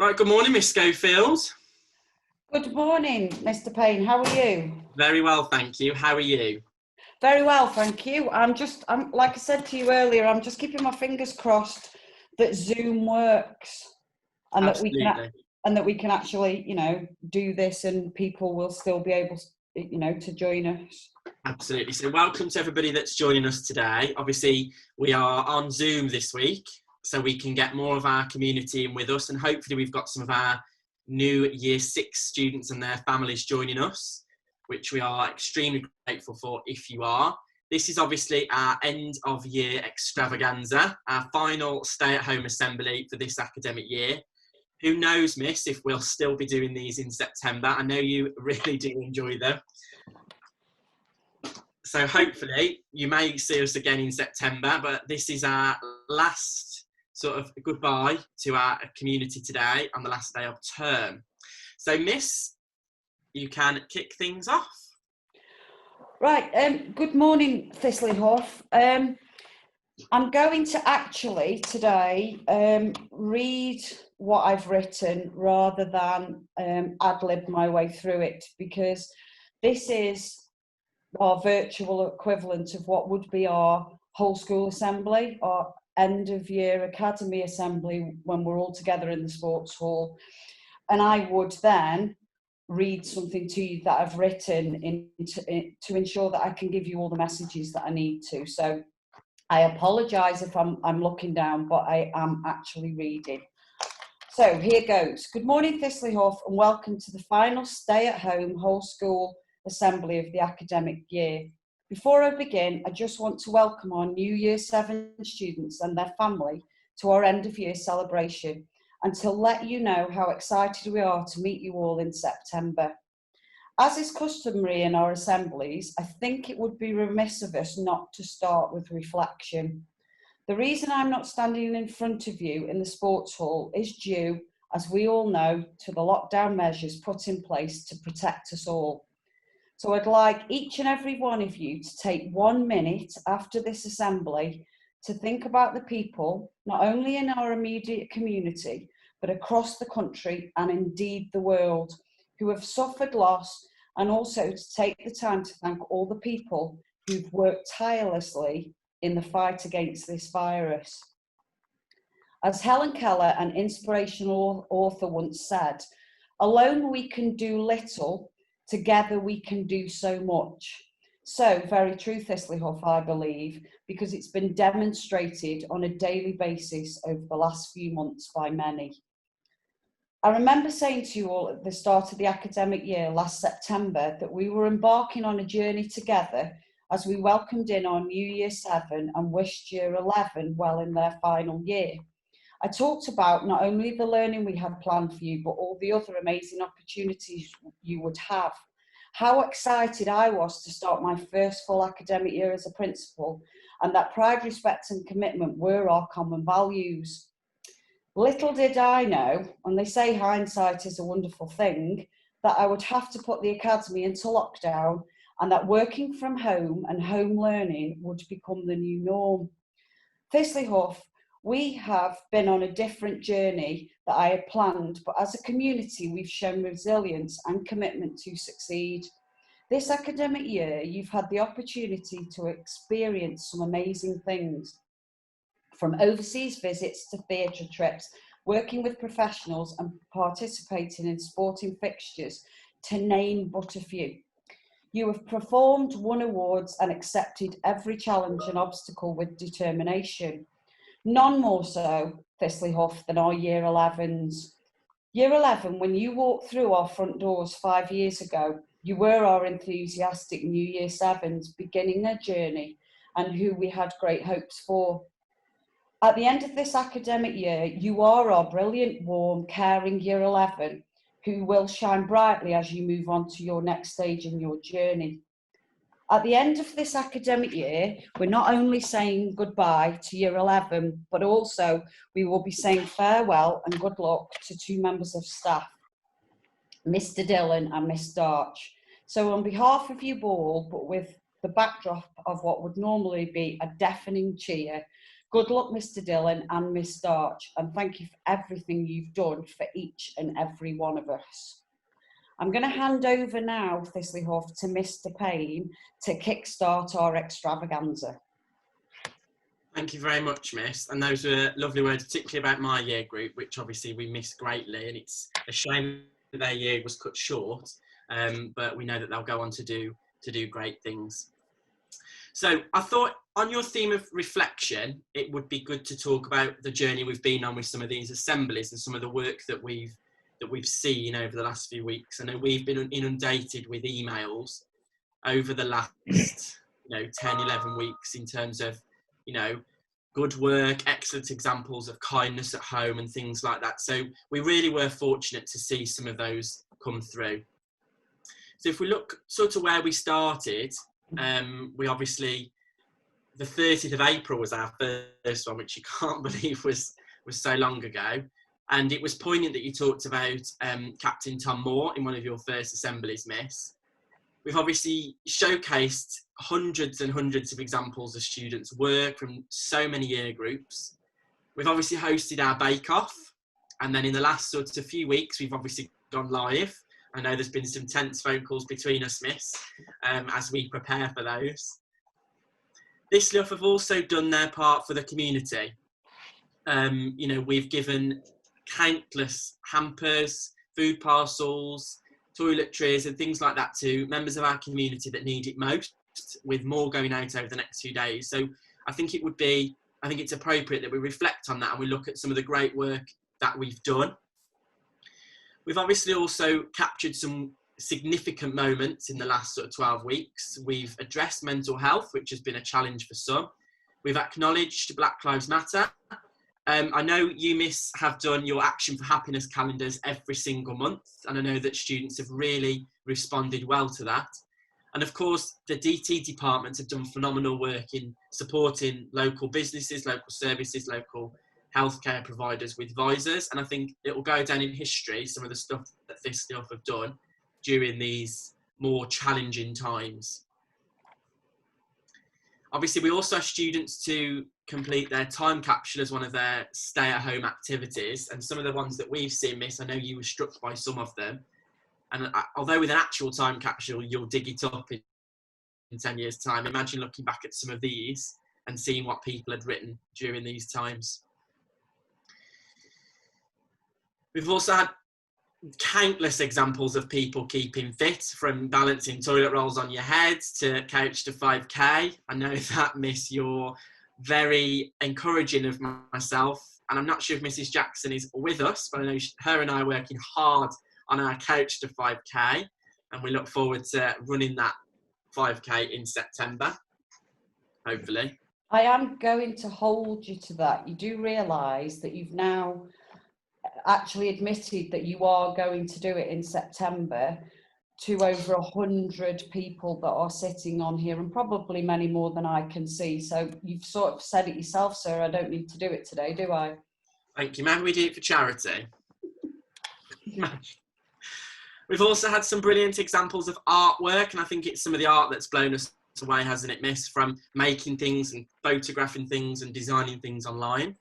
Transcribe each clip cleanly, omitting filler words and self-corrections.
Right, good morning, Miss Schofield. Good morning, Mr. Payne. How are you? Very well, thank you. How are you? Very well, thank you. I'm like I said to you earlier, I'm just keeping my fingers crossed that Zoom works and Absolutely. that we can actually, do this and people will still be able, to join us. Absolutely. So welcome to everybody that's joining us today. Obviously, we are on Zoom this week, so we can get more of our community in with us, and hopefully we've got some of our new Year 6 students and their families joining us, which we are extremely grateful for if you are. This is obviously our end of year extravaganza, our final stay-at-home assembly for this academic year. Who knows, Miss, if we'll still be doing these in September. I know you really do enjoy them. So hopefully you may see us again in September, but this is our last sort of goodbye to our community today on the last day of term. So, Miss, you can kick things off. Right, good morning, Thistley Hough. I'm going to actually today read what I've written rather than ad-lib my way through it, because this is our virtual equivalent of what would be our whole school assembly, our end of year academy assembly when we're all together in the sports hall. And I would then read something to you that I've written to ensure that I can give you all the messages that I need to. So I apologise if I'm looking down, but I am actually reading. So here goes. Good morning, Thistley Hough, and welcome to the final stay-at-home whole school assembly of the academic year. Before I begin, I just want to welcome our new Year 7 students and their family to our end of year celebration, and to let you know how excited we are to meet you all in September. As is customary in our assemblies, I think it would be remiss of us not to start with reflection. The reason I'm not standing in front of you in the sports hall is due, as we all know, to the lockdown measures put in place to protect us all. So I'd like each and every one of you to take 1 minute after this assembly to think about the people, not only in our immediate community, but across the country and indeed the world, who have suffered loss, and also to take the time to thank all the people who've worked tirelessly in the fight against this virus. As Helen Keller, an inspirational author, once said, "Alone we can do little, together we can do so much." So, very true, Thistley Hough, I believe, because it's been demonstrated on a daily basis over the last few months by many. I remember saying to you all at the start of the academic year last September that we were embarking on a journey together as we welcomed in our new Year 7 and wished Year 11 well in their final year. I talked about not only the learning we had planned for you, but all the other amazing opportunities you would have. How excited I was to start my first full academic year as a principal, and that pride, respect and commitment were our common values. Little did I know, and they say hindsight is a wonderful thing, that I would have to put the academy into lockdown, and that working from home and home learning would become the new norm. Thistley Hough, we have been on a different journey that I had planned, but as a community, we've shown resilience and commitment to succeed. This academic year, you've had the opportunity to experience some amazing things, from overseas visits to theatre trips, working with professionals and participating in sporting fixtures, to name but a few. You have performed, won awards and accepted every challenge and obstacle with determination. None more so, Thistley Hough, than our Year 11s. Year 11, when you walked through our front doors 5 years ago, you were our enthusiastic new Year 7s beginning their journey and who we had great hopes for. At the end of this academic year, you are our brilliant, warm, caring Year 11, who will shine brightly as you move on to your next stage in your journey. At the end of this academic year, we're not only saying goodbye to Year 11, but also we will be saying farewell and good luck to 2 members of staff, Mr. Dillon and Miss Darch. So on behalf of you all, but with the backdrop of what would normally be a deafening cheer, Good luck, Mr. Dillon and Miss Starch, and thank you for everything you've done for each and every one of us. I'm going to hand over now, Thistley Hough, to Mr. Payne to kickstart our extravaganza. Thank you very much, Miss. And those were lovely words, particularly about my year group, which obviously we miss greatly. And it's a shame that their year was cut short, but we know that they'll go on to do great things. So I thought on your theme of reflection, it would be good to talk about the journey we've been on with some of these assemblies and some of the work that we've seen over the last few weeks. I know we've been inundated with emails over the last 10, 11 weeks in terms of good work, excellent examples of kindness at home and things like that. So we really were fortunate to see some of those come through. So if we look sort of where we started, we obviously, the 30th of April was our first one, which you can't believe was so long ago. And it was poignant that you talked about Captain Tom Moore in one of your first assemblies, Miss. We've obviously showcased hundreds and hundreds of examples of students' work from so many year groups. We've obviously hosted our bake-off, and then in the last sort of few weeks, we've obviously gone live. I know there's been some tense phone calls between us, Miss, as we prepare for those. Thistley Hough have also done their part for the community. We've given countless hampers, food parcels, toiletries and things like that to members of our community that need it most, with more going out over the next few days. So I think it's appropriate that we reflect on that and we look at some of the great work that we've done. We've obviously also captured some significant moments in the last sort of 12 weeks. We've addressed mental health, which has been a challenge for some. We've acknowledged Black Lives Matter. I know you, Miss, have done your Action for Happiness calendars every single month, and I know that students have really responded well to that. And of course, the DT departments have done phenomenal work in supporting local businesses, local services, local healthcare providers with visors. And I think it will go down in history, some of the stuff that Thistley Hough have done during these more challenging times. Obviously, we also ask students to complete their time capsule as one of their stay-at-home activities. And some of the ones that we've seen, Miss, I know you were struck by some of them. And although with an actual time capsule, you'll dig it up in 10 years' time, imagine looking back at some of these and seeing what people had written during these times. We've also had countless examples of people keeping fit, from balancing toilet rolls on your head to couch to 5K. I know that, Miss, you're very encouraging of myself, and I'm not sure if Mrs. Jackson is with us, but I know her and I are working hard on our couch to 5K, and we look forward to running that 5K in September, hopefully. I am going to hold you to that. You do realise that you've now actually admitted that you are going to do it in September to over 100 people that are sitting on here, and probably many more than I can see. So you've sort of said it yourself, sir. I don't need to do it today, do I? Thank you. Maybe we do it for charity. We've also had some brilliant examples of artwork, and I think it's some of the art that's blown us away, hasn't it, Miss? From making things and photographing things and designing things online.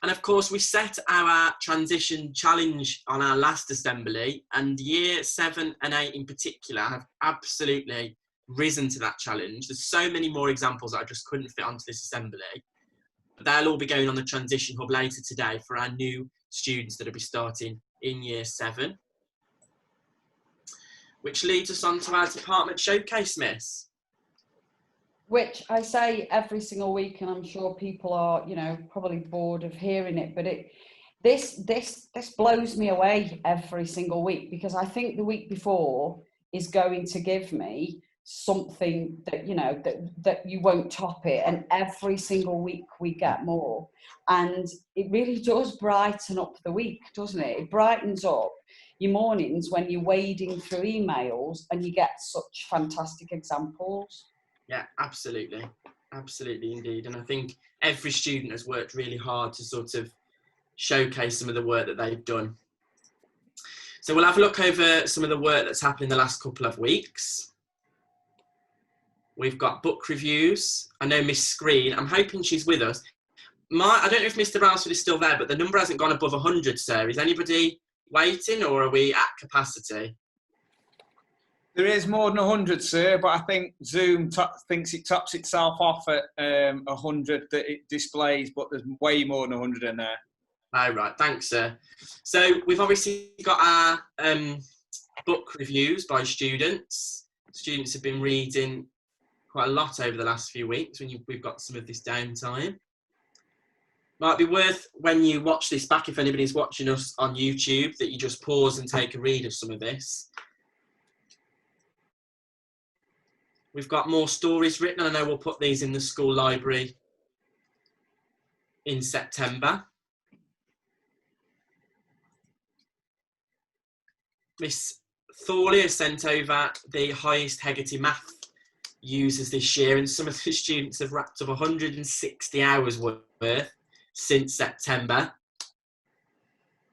And of course, we set our transition challenge on our last assembly, and year 7 and 8 in particular have absolutely risen to that challenge. There's so many more examples that I just couldn't fit onto this assembly. But they'll all be going on the transition hub later today for our new students that will be starting in year 7. Which leads us on to our department showcase, Miss. Which I say every single week, and I'm sure people are, probably bored of hearing it, but this blows me away every single week, because I think the week before is going to give me something that that you won't top it, and every single week we get more, and it really does brighten up the week, doesn't it? It brightens up your mornings when you're wading through emails and you get such fantastic examples. Yeah, absolutely. Absolutely, indeed. And I think every student has worked really hard to sort of showcase some of the work that they've done. So we'll have a look over some of the work that's happened in the last couple of weeks. We've got book reviews. I know Miss Screen, I'm hoping she's with us. I don't know if Mr. Brailsford is still there, but the number hasn't gone above 100, sir. Is anybody waiting, or are we at capacity? There is more than 100, sir, but I think Zoom thinks it tops itself off at 100 that it displays, but there's way more than 100 in there. Oh, right. Thanks, sir. So we've obviously got our book reviews by students. Students have been reading quite a lot over the last few weeks when we've got some of this downtime. Might be worth, when you watch this back, if anybody's watching us on YouTube, that you just pause and take a read of some of this. We've got more stories written, and I know we'll put these in the school library in September. Miss Thorley has sent over the highest Hegarty math users this year, and some of the students have racked up 160 hours worth since September,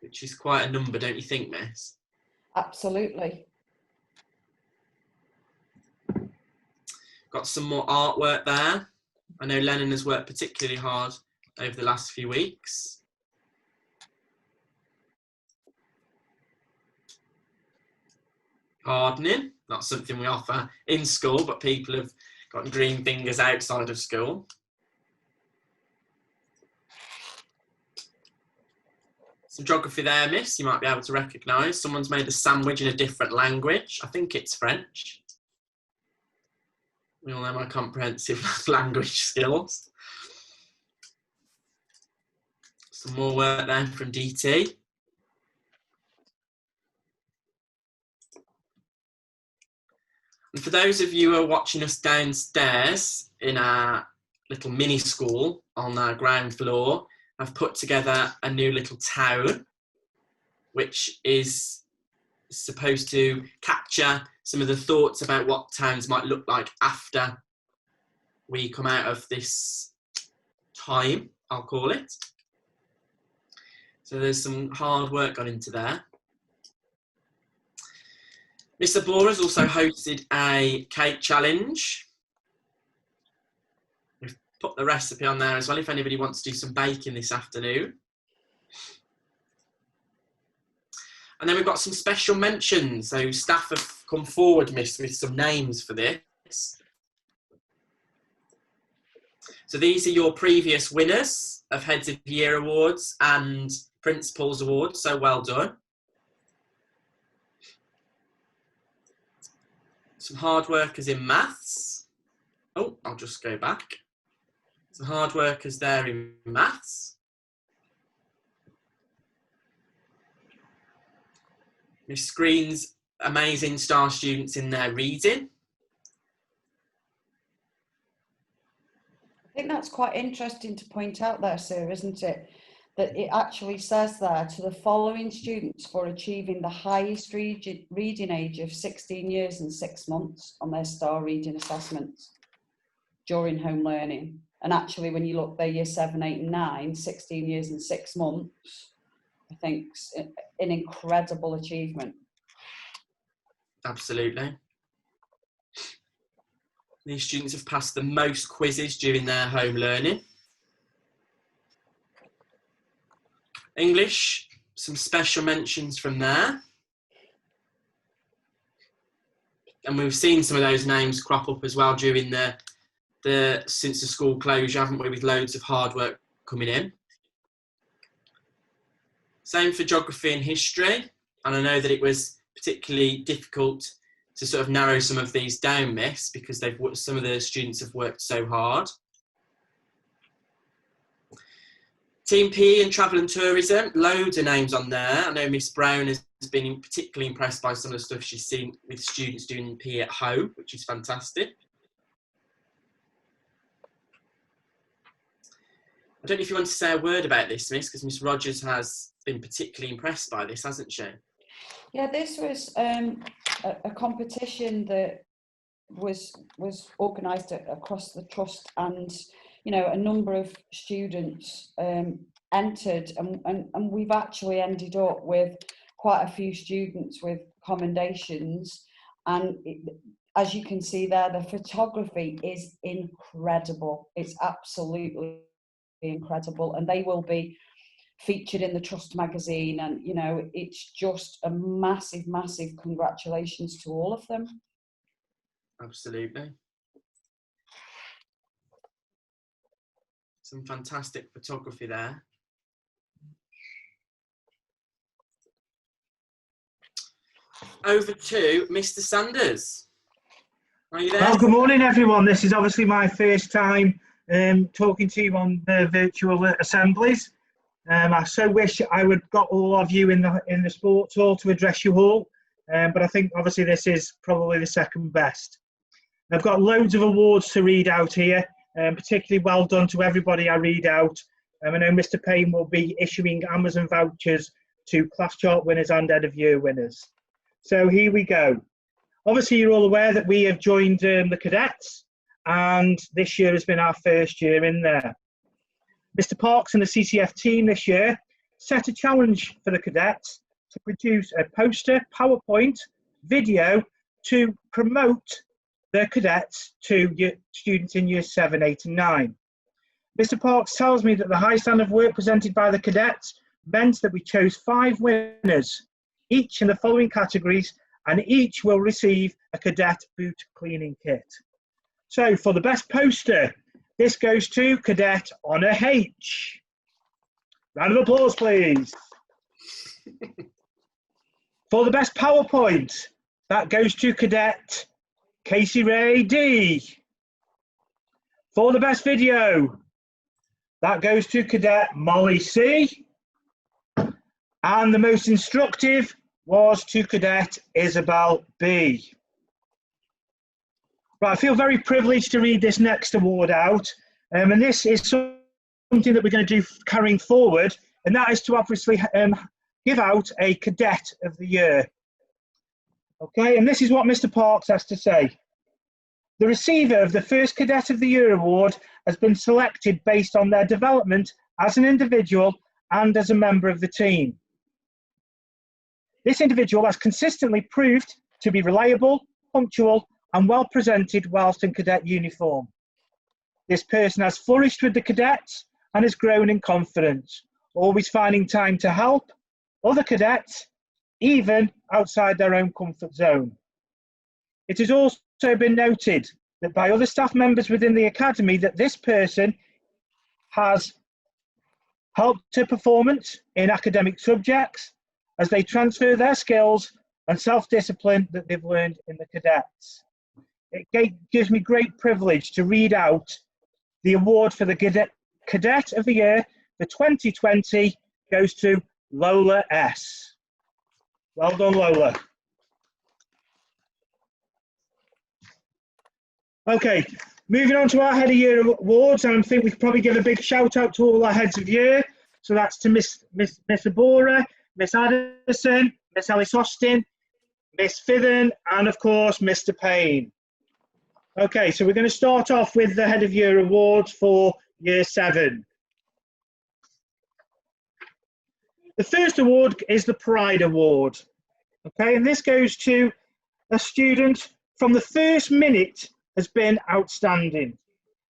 which is quite a number, don't you think, Miss? Absolutely. Got some more artwork there. I know Lennon has worked particularly hard over the last few weeks. Gardening, not something we offer in school, but people have got green fingers outside of school. Some geography there, Miss, you might be able to recognise. Someone's made a sandwich in a different language. I think it's French. We all know my comprehensive language skills. Some more work there from DT. And for those of you who are watching us downstairs in our little mini school on our ground floor, I've put together a new little town, which is supposed to capture some of the thoughts about what towns might look like after we come out of this time, I'll call it. So there's some hard work gone into there. Mr. Bora's also hosted a cake challenge. We've put the recipe on there as well if anybody wants to do some baking this afternoon. And then we've got some special mentions. So staff have come forward, Miss, with some names for this. So these are your previous winners of Heads of Year Awards and Principals Awards, so well done. Some hard workers in maths. Oh, I'll just go back. Some hard workers there in maths. Miss Screen's amazing star students in their reading. I think that's quite interesting to point out there, sir, isn't it? That it actually says there, to the following students for achieving the highest reading age of 16 years and 6 months on their star reading assessments during home learning. And actually, when you look, they're year 7, 8 and 9, 16 years and 6 months, I think an incredible achievement. Absolutely. These students have passed the most quizzes during their home learning. English, some special mentions from there. And we've seen some of those names crop up as well during since the school closure, haven't we, with loads of hard work coming in. Same for geography and history. And I know that it was particularly difficult to sort of narrow some of these down, Miss, because some of the students have worked so hard. Team PE and travel and tourism, loads of names on there. I know Miss Brown has been particularly impressed by some of the stuff she's seen with students doing PE at home, which is fantastic. I don't know if you want to say a word about this, Miss, because Miss Rogers has been particularly impressed by this, hasn't she? Yeah, this was a competition that was organised across the trust, and you know, a number of students entered, and we've actually ended up with quite a few students with commendations, and as you can see there, the photography is incredible. It's absolutely incredible, and they will be featured in the Trust magazine, and you know, it's just a massive congratulations to all of them. Absolutely. Some fantastic photography there. Over to Mr. Sanders. Are you there? Well, good morning, everyone. This is obviously my first time talking to you on the virtual assemblies. I so wish I would got all of you in the sports hall to address you all, but I think obviously this is probably the second best. I've got loads of awards to read out here, particularly well done to everybody I read out. I know Mr. Payne will be issuing Amazon vouchers to class chart winners and end of year winners. So here we go. Obviously, you're all aware that we have joined the cadets, and this year has been our first year in there. Mr. Parks and the CCF team this year set a challenge for the cadets to produce a poster, PowerPoint, video to promote the cadets to students in year 7, 8 and 9. Mr. Parks tells me that the high standard of work presented by the cadets meant that we chose 5 winners, each in the following categories, and each will receive a cadet boot cleaning kit. So for the best poster, this goes to Cadet Honor H. Round of applause, please. For the best PowerPoint, that goes to Cadet Casey Ray D. For the best video, that goes to Cadet Molly C. And the most instructive was to Cadet Isabel B. Right, I feel very privileged to read this next award out, and this is something that we're going to do carrying forward, and that is to obviously give out a Cadet of the Year. Okay, and this is what Mr. Parks has to say. The receiver of the first Cadet of the Year award has been selected based on their development as an individual and as a member of the team. This individual has consistently proved to be reliable, punctual, and well presented whilst in cadet uniform. This person has flourished with the cadets and has grown in confidence, always finding time to help other cadets, even outside their own comfort zone. It has also been noted that by other staff members within the academy that this person has helped to performance in academic subjects as they transfer their skills and self-discipline that they've learned in the cadets. It gives me great privilege to read out the award for the Cadet of the Year for 2020 goes to Lola S. Well done, Lola. Okay, moving on to our Head of Year awards, and I think we could probably give a big shout out to all our Heads of Year. So that's to Miss Abora, Miss Addison, Miss Alice Austin, Miss Fithen, and of course, Mr. Payne. Okay, so we're going to start off with the Head of Year awards for Year 7. The first award is the Pride Award. Okay, and this goes to a student from the first minute has been outstanding.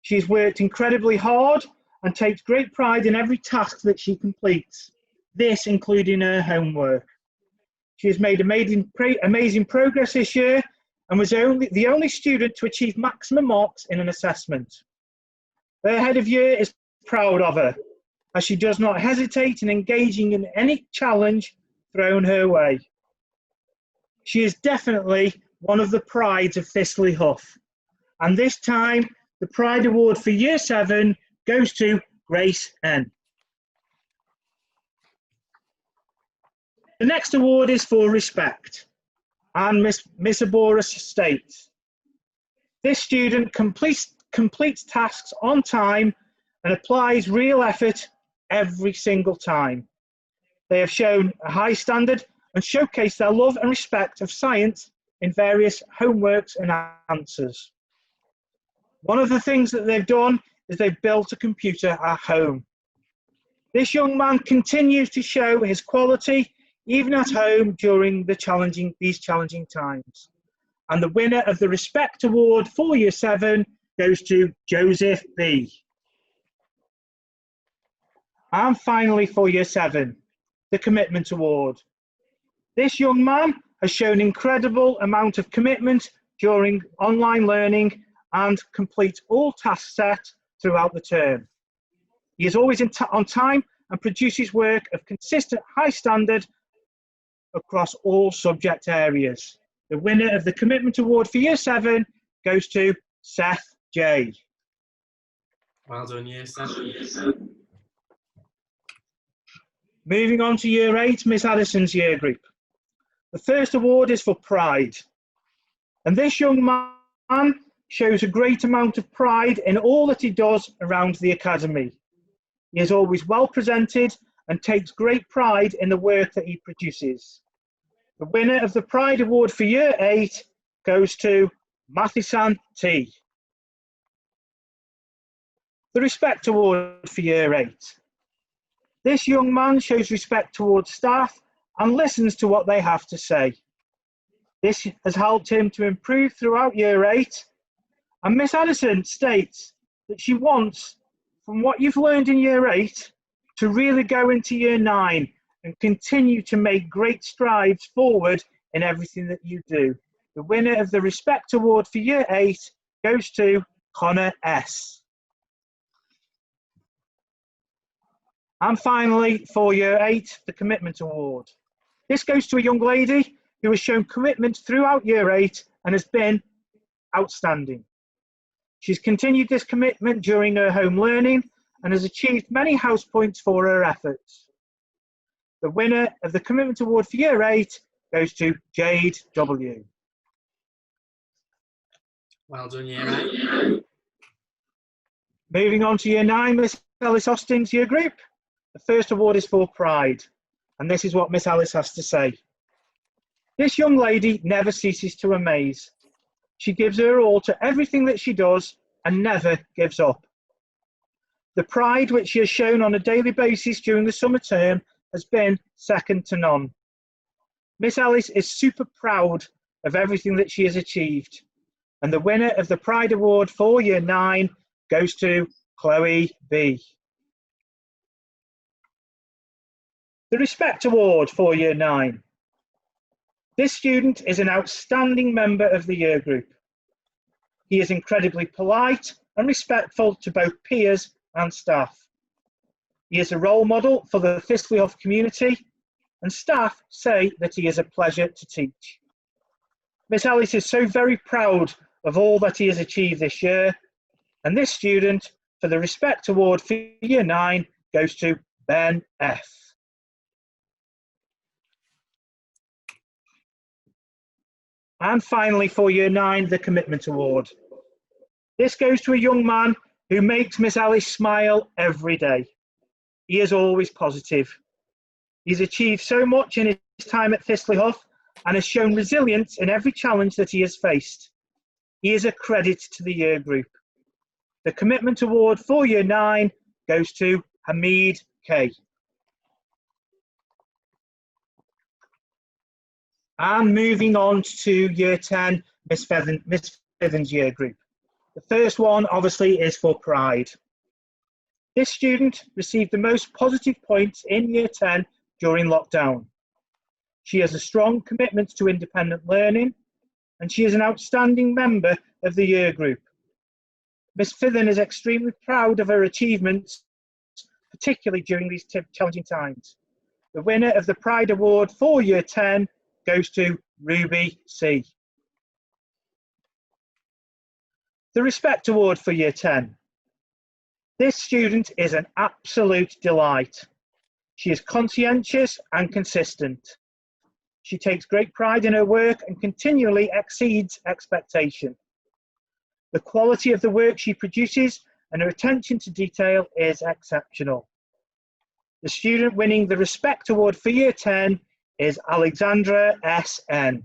She's worked incredibly hard and takes great pride in every task that she completes, this including her homework. She has made amazing progress this year and was the only student to achieve maximum marks in an assessment. Her Head of Year is proud of her, as she does not hesitate in engaging in any challenge thrown her way. She is definitely one of the prides of Thistley Hough, and this time the Pride Award for Year 7 goes to Grace N. The next award is for respect, and Miss Abora states, this student completes tasks on time and applies real effort every single time. They have shown a high standard and showcased their love and respect of science in various homeworks and answers. One of the things that they've done is they've built a computer at home. This young man continues to show his quality even at home during these challenging times. And the winner of the Respect Award for Year 7 goes to Joseph B. And finally for Year 7, the Commitment Award. This young man has shown incredible amount of commitment during online learning and complete all tasks set throughout the term. He is always on time and produces work of consistent high standard across all subject areas. The winner of the Commitment Award for Year 7 goes to Seth J. Well done, Year 7. Moving on to Year 8, Miss Addison's year group. The first award is for pride. And this young man shows a great amount of pride in all that he does around the academy. He is always well presented and takes great pride in the work that he produces. The winner of the Pride Award for Year 8 goes to Mathisan T. The Respect Award for Year 8. This young man shows respect towards staff and listens to what they have to say. This has helped him to improve throughout Year 8. And Miss Addison states that she wants, from what you've learned in Year 8, to really go into Year 9 and continue to make great strides forward in everything that you do. The winner of the Respect Award for Year 8 goes to Connor S. And finally, for Year 8, the Commitment Award. This goes to a young lady who has shown commitment throughout Year 8 and has been outstanding. She's continued this commitment during her home learning and has achieved many house points for her efforts. The winner of the Commitment Award for Year 8 goes to Jade W. Well done, Year 8. Moving on to Year 9, Miss Alice Austin's year group. The first award is for pride, and this is what Miss Alice has to say. This young lady never ceases to amaze. She gives her all to everything that she does and never gives up. The pride which she has shown on a daily basis during the summer term has been second to none. Miss Alice is super proud of everything that she has achieved, and the winner of the Pride Award for Year 9 goes to Chloe B. The Respect Award for Year 9. This student is an outstanding member of the year group. He is incredibly polite and respectful to both peers and staff. He is a role model for the Thistley Hough community, and staff say that he is a pleasure to teach. Miss Alice is so very proud of all that he has achieved this year, and this student for the Respect Award for Year 9 goes to Ben F. And finally, for Year 9, the Commitment Award. This goes to a young man who makes Miss Alice smile every day. He is always positive. He's achieved so much in his time at Thistley Hough and has shown resilience in every challenge that he has faced. He is a credit to the year group. The Commitment Award for Year 9 goes to Hamid K. And moving on to Year 10, Miss Fithen's year group. The first one, obviously, is for pride. This student received the most positive points in Year 10 during lockdown. She has a strong commitment to independent learning, and she is an outstanding member of the year group. Miss Fithen is extremely proud of her achievements, particularly during these challenging times. The winner of the Pride Award for Year 10 goes to Ruby C. The Respect Award for Year 10. This student is an absolute delight. She is conscientious and consistent. She takes great pride in her work and continually exceeds expectation. The quality of the work she produces and her attention to detail is exceptional. The student winning the Respect Award for Year 10 is Alexandra S.N.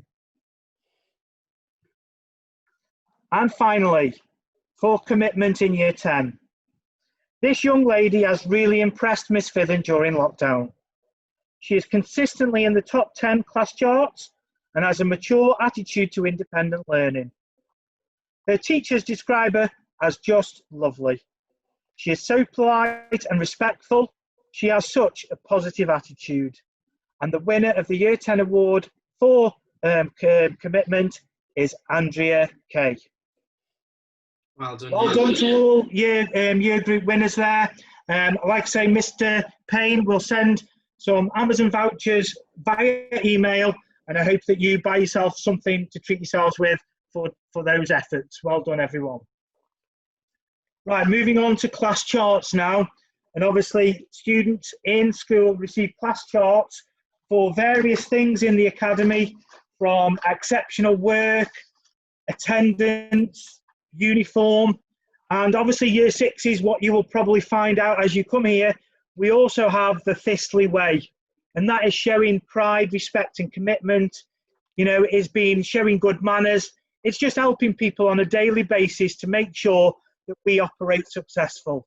And finally, for commitment in Year 10. This young lady has really impressed Miss Fithen during lockdown. She is consistently in the top 10 class charts and has a mature attitude to independent learning. Her teachers describe her as just lovely. She is so polite and respectful. She has such a positive attitude. And the winner of the Year 10 award for commitment is Andrea Kay. Well done. Well done to all year group winners there. Like I say, Mr. Payne will send some Amazon vouchers via email, and I hope that you buy yourself something to treat yourselves with for those efforts. Well done, everyone. Right, moving on to class charts now. And obviously, students in school receive class charts for various things in the academy, from exceptional work, attendance, uniform, and obviously Year 6 is what you will probably find out as you come here. We also have the Thistley Way, and that is showing pride, respect and commitment. You know, it's been showing good manners. It's just helping people on a daily basis to make sure that we operate successful.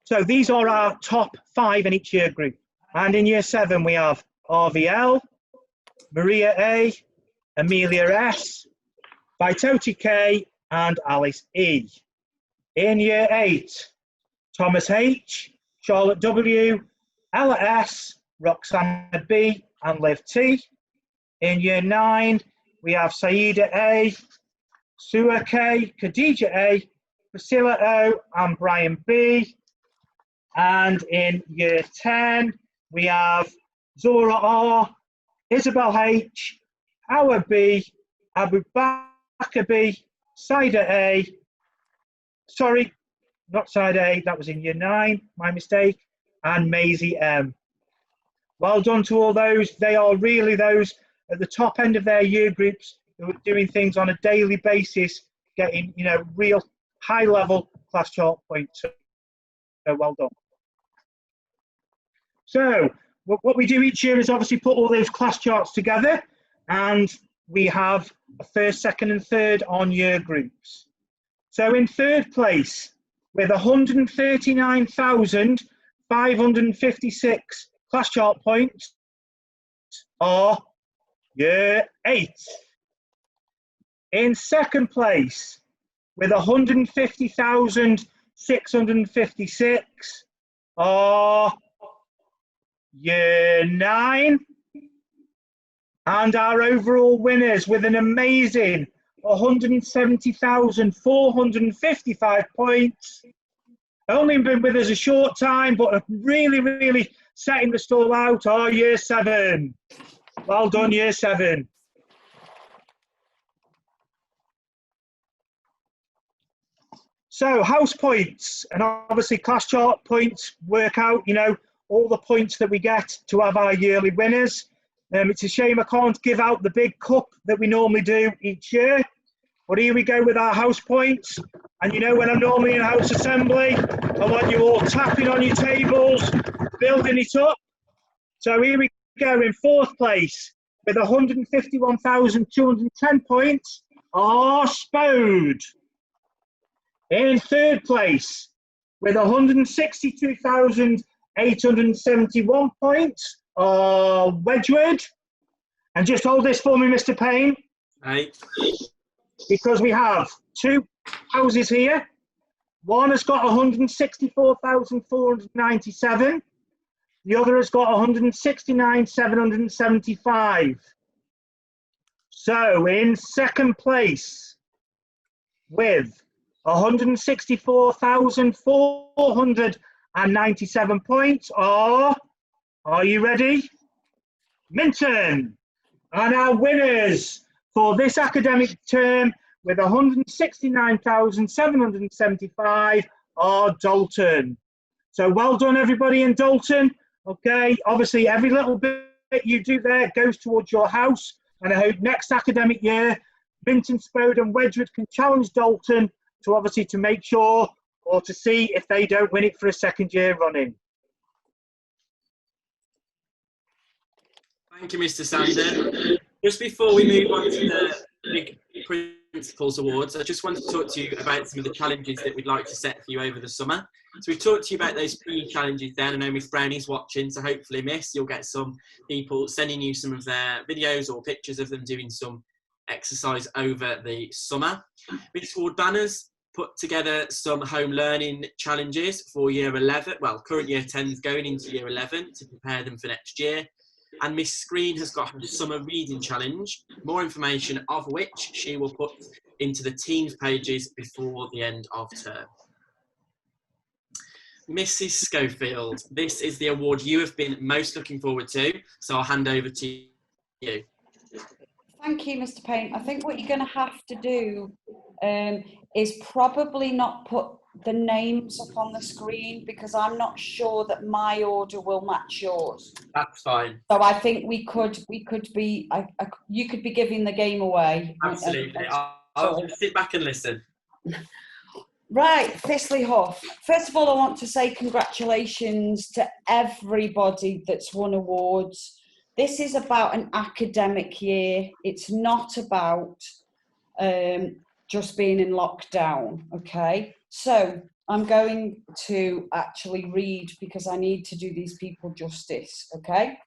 So these are our top 5 in each year group. And in Year 7 we have RVL, Maria A, Amelia S, Vitoti K, and Alice E. In Year 8, Thomas H, Charlotte W, Ella S, Roxana B, and Liv T. In Year 9, we have Saida A, Sua K, Khadija A, Priscilla O, and Brian B. And in Year 10, we have Zora R, Isabel H, Howard B, Abu Bakr B, Saida A, sorry, not Saida A, that was in Year 9, my mistake, and Maisie M. Well done to all those. They are really those at the top end of their year groups who are doing things on a daily basis, getting, you know, real high level class chart points. So well done. So what we do each year is obviously put all those class charts together, and we have a first, second and third on year groups. So in third place, with 139,556 class chart points, are Year 8. In second place, with 150,656, are Year 9. And our overall winners with an amazing 170,455 points. Only been with us a short time, but really, really setting the stall out are Year 7. Well done, Year 7. So house points, and obviously class chart points work out, you know, all the points that we get to have our yearly winners. It's a shame I can't give out the big cup that we normally do each year. But here we go with our house points. And you know, when I'm normally in a house assembly, I want you all tapping on your tables, building it up. So here we go in fourth place with 151,210 points are Spode. In third place with 162,871 points are Wedgwood. And just hold this for me, Mr. Payne. Right. Because we have two houses here. One has got 164,497. The other has got 169,775. So in second place with 164,497 points are you ready? Minton. And our winners for this academic term with 169,775 are Dalton. So well done everybody in Dalton. Okay, obviously every little bit you do there goes towards your house, and I hope next academic year Minton, Spode and Wedgwood can challenge Dalton to obviously to make sure or to see if they don't win it for a second year running. Thank you, Mr. Sander. Just before we move on to the big Principals Awards, I just wanted to talk to you about some of the challenges that we'd like to set for you over the summer. So we've talked to you about those PE challenges then. I know Miss Brownie's watching, so hopefully, Miss, you'll get some people sending you some of their videos or pictures of them doing some exercise over the summer. Miss Ward Banners put together some home learning challenges for year 11, well, current year 10s going into year 11 to prepare them for next year. And Miss Screen has got her summer reading challenge, more information of which she will put into the Teams pages before the end of term. Mrs. Schofield, this is the award you have been most looking forward to, so I'll hand over to you. Thank you, Mr. Payne. I think what you're going to have to do is probably not put the names up on the screen, because I'm not sure that my order will match yours. That's fine. So I think you could be giving the game away. Absolutely. I'll just sit back and listen. Right, Thistley Hough. First of all, I want to say congratulations to everybody that's won awards. This is about an academic year. It's not about just being in lockdown, okay? So I'm going to actually read, because I need to do these people justice, okay?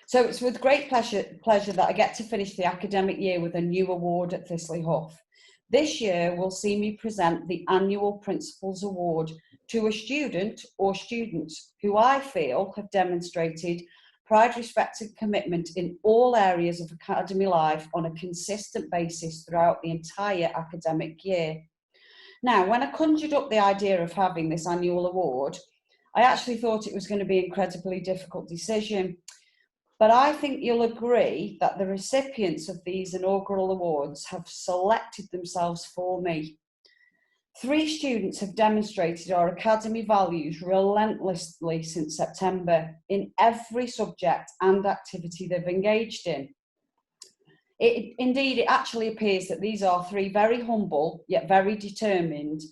So it's with great pleasure that I get to finish the academic year with a new award at Thistley Hough. This year will see me present the annual Principals Award to a student or students who I feel have demonstrated pride, respect and commitment in all areas of academy life on a consistent basis throughout the entire academic year. Now, when I conjured up the idea of having this annual award, I actually thought it was going to be an incredibly difficult decision. But I think you'll agree that the recipients of these inaugural awards have selected themselves for me. 3 students have demonstrated our academy values relentlessly since September in every subject and activity they've engaged in. Indeed, it actually appears that these are 3 very humble, yet very determined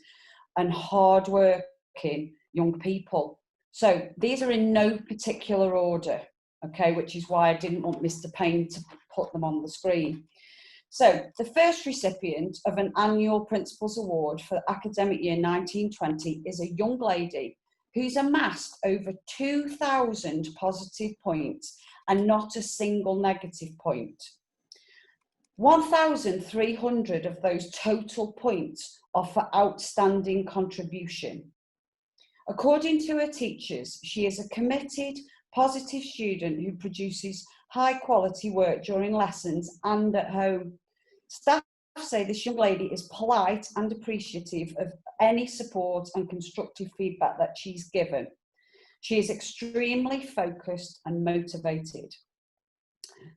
and hard-working young people. So these are in no particular order, okay, which is why I didn't want Mr. Payne to put them on the screen. So the first recipient of an annual Principals Award for academic year 1920 is a young lady who's amassed over 2,000 positive points and not a single negative point. 1,300 of those total points are for outstanding contribution. According to her teachers, she is a committed, positive student who produces high quality work during lessons and at home. Staff say this young lady is polite and appreciative of any support and constructive feedback that she's given. She is extremely focused and motivated.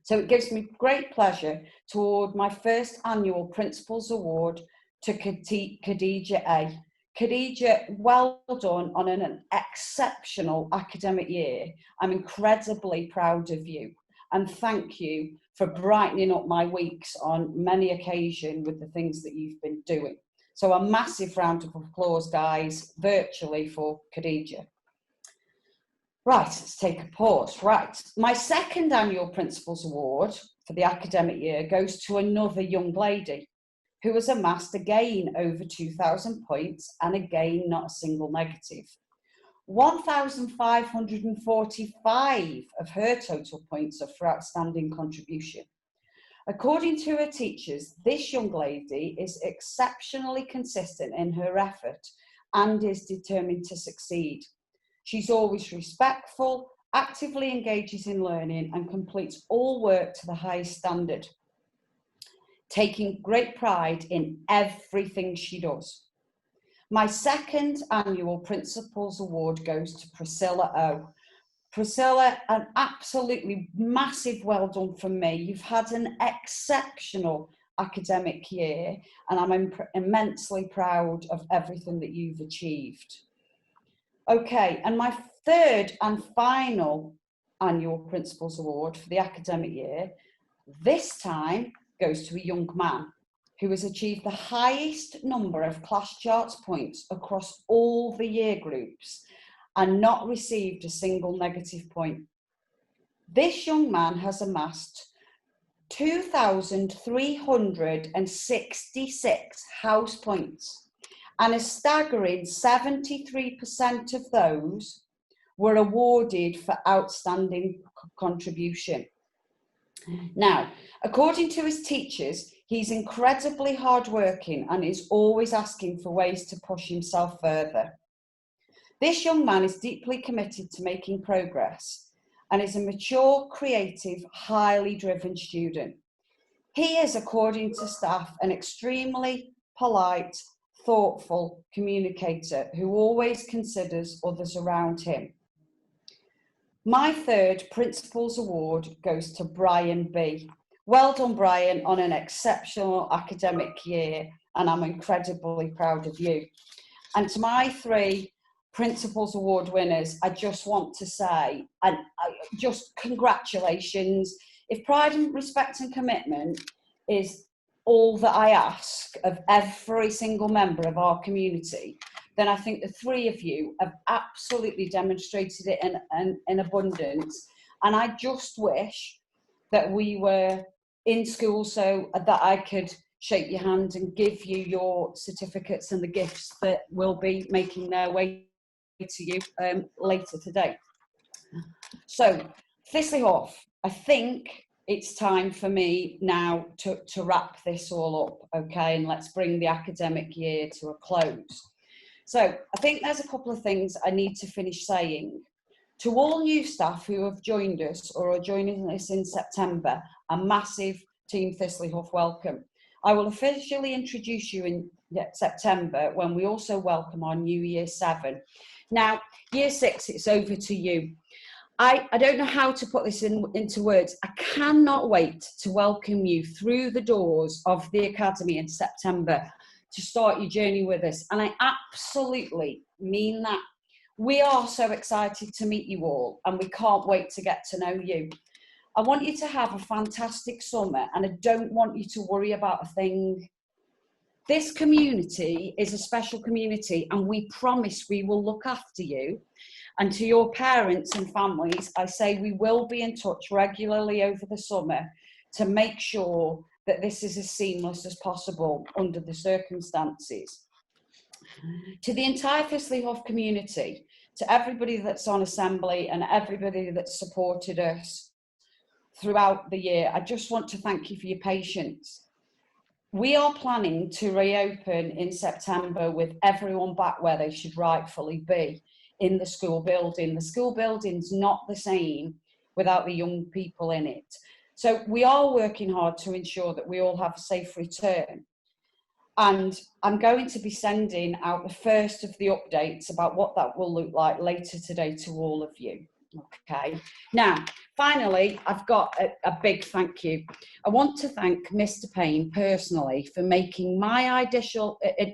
So it gives me great pleasure to award my first annual Principals Award to Khadija A. Khadija, well done on an exceptional academic year. I'm incredibly proud of you, and thank you for brightening up my weeks on many occasions with the things that you've been doing. So a massive round of applause, guys, virtually for Khadija. Right, let's take a pause. Right, my second annual Principals Award for the academic year goes to another young lady who has amassed again over 2,000 points and again not a single negative. 1,545 of her total points are for outstanding contribution. According to her teachers, this young lady is exceptionally consistent in her effort and is determined to succeed. She's always respectful, actively engages in learning and completes all work to the highest standard, taking great pride in everything she does. My second annual Principals Award goes to Priscilla O. Priscilla, an absolutely massive well done from me. You've had an exceptional academic year and I'm immensely proud of everything that you've achieved. Okay, and my third and final annual Principals Award for the academic year, this time goes to a young man who has achieved the highest number of class charts points across all the year groups and not received a single negative point. This young man has amassed 2,366 house points, and a staggering 73% of those were awarded for outstanding contribution. Now, according to his teachers, he's incredibly hardworking and is always asking for ways to push himself further. This young man is deeply committed to making progress and is a mature, creative, highly driven student. He is, according to staff, an extremely polite, thoughtful communicator who always considers others around him. My third Principals Award goes to Brian B. Well done, Brian, on an exceptional academic year, and I'm incredibly proud of you. And to my three Principals Award winners, I just want to say, just congratulations. If pride and respect and commitment is all that I ask of every single member of our community, then I think the three of you have absolutely demonstrated it in abundance. And I just wish that we were in school so that I could shake your hand and give you your certificates and the gifts that will be making their way to you later today. So, Thistley Hough, I think it's time for me now to wrap this all up, okay? And let's bring the academic year to a close. So I think there's a couple of things I need to finish saying. To all new staff who have joined us or are joining us in September, a massive Team Thistley Hough welcome. I will officially introduce you in September when we also welcome our new Year 7. Now, Year 6, it's over to you. I don't know how to put this into words. I cannot wait to welcome you through the doors of the Academy in September to start your journey with us. And I absolutely mean that. We are so excited to meet you all, and we can't wait to get to know you. I want you to have a fantastic summer, and I don't want you to worry about a thing. This community is a special community, and we promise we will look after you. And to your parents and families, I say we will be in touch regularly over the summer to make sure that this is as seamless as possible under the circumstances. To the entire Thistley Hough community, to everybody that's on assembly and everybody that's supported us throughout the year, I just want to thank you for your patience. We are planning to reopen in September with everyone back where they should rightfully be, in the school building. The school building's not the same without the young people in it. So we are working hard to ensure that we all have a safe return. And I'm going to be sending out the first of the updates about what that will look like later today to all of you. Okay. Now, finally, I've got a big thank you. I want to thank Mr. Payne personally for making my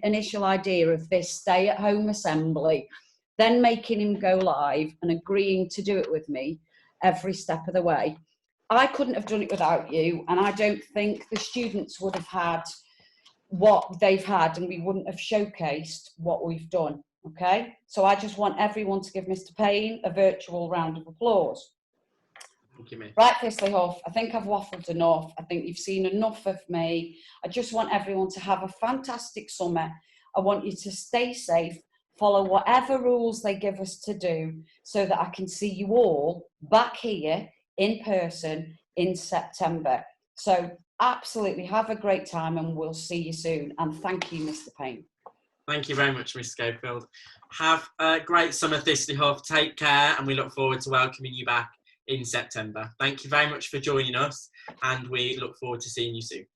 initial idea of this stay-at-home assembly, then making him go live and agreeing to do it with me every step of the way. I couldn't have done it without you, and I don't think the students would have had what they've had, and we wouldn't have showcased what we've done, okay? So I just want everyone to give Mr. Payne a virtual round of applause. Thank you, mate. Right, Thistley Hough, I think I've waffled enough. I think you've seen enough of me. I just want everyone to have a fantastic summer. I want you to stay safe, follow whatever rules they give us to do, so that I can see you all back here in person in September. So absolutely have a great time, and we'll see you soon. And thank you, Mr. Payne. Thank you very much, Miss Schofield. Have a great summer, Thistley Hough. Take care, and we look forward to welcoming you back in September. Thank you very much for joining us, and we look forward to seeing you soon.